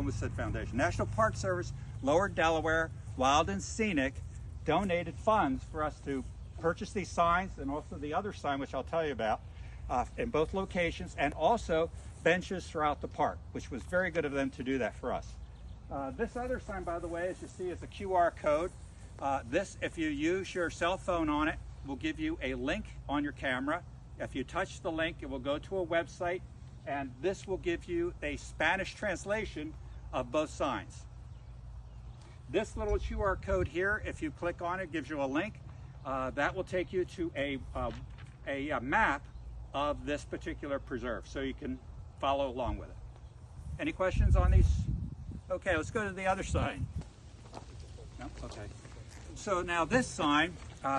almost said foundation. National Park Service, Lower Delaware Wild and Scenic donated funds for us to purchase these signs, and also the other sign, which I'll tell you about, in both locations, and also benches throughout the park, which was very good of them to do that for us. This other sign, by the way, as you see, is a QR code. This, if you use your cell phone on it, will give you a link on your camera. If you touch the link, it will go to a website, and this will give you a Spanish translation of both signs. This little QR code here, if you click on it, gives you a link. That will take you to a map of this particular preserve, so you can follow along with it. Any questions on these? Okay, let's go to the other sign. No? Okay. So now this sign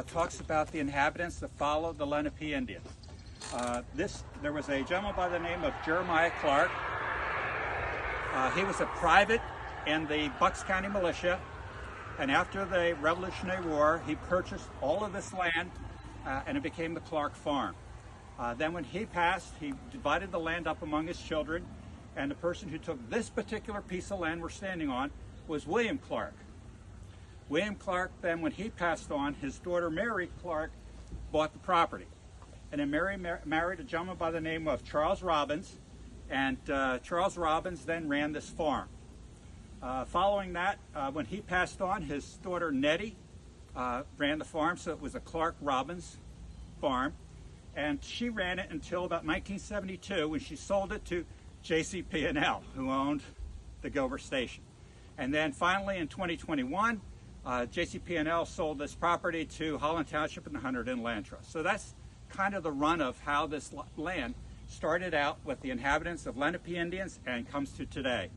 talks about the inhabitants that followed the Lenape Indians. There was a gentleman by the name of Jeremiah Clark. He was a private in the Bucks County Militia, and after the Revolutionary War, he purchased all of this land, and it became the Clark Farm. Then when he passed, he divided the land up among his children, and the person who took this particular piece of land we're standing on was William Clark. William Clark, then when he passed on, his daughter Mary Clark bought the property. And then Mary married a gentleman by the name of Charles Robbins, and Charles Robbins then ran this farm. Following that, when he passed on, his daughter Nettie ran the farm, so it was a Clark Robbins farm. And she ran it until about 1972, when she sold it to JCP&L, who owned the Gilbert Station. And then finally in 2021, JCP&L sold this property to Holland Township and the Hunterdon Inn Land Trust. So that's kind of the run of how this land started out with the inhabitants of Lenape Indians and comes to today.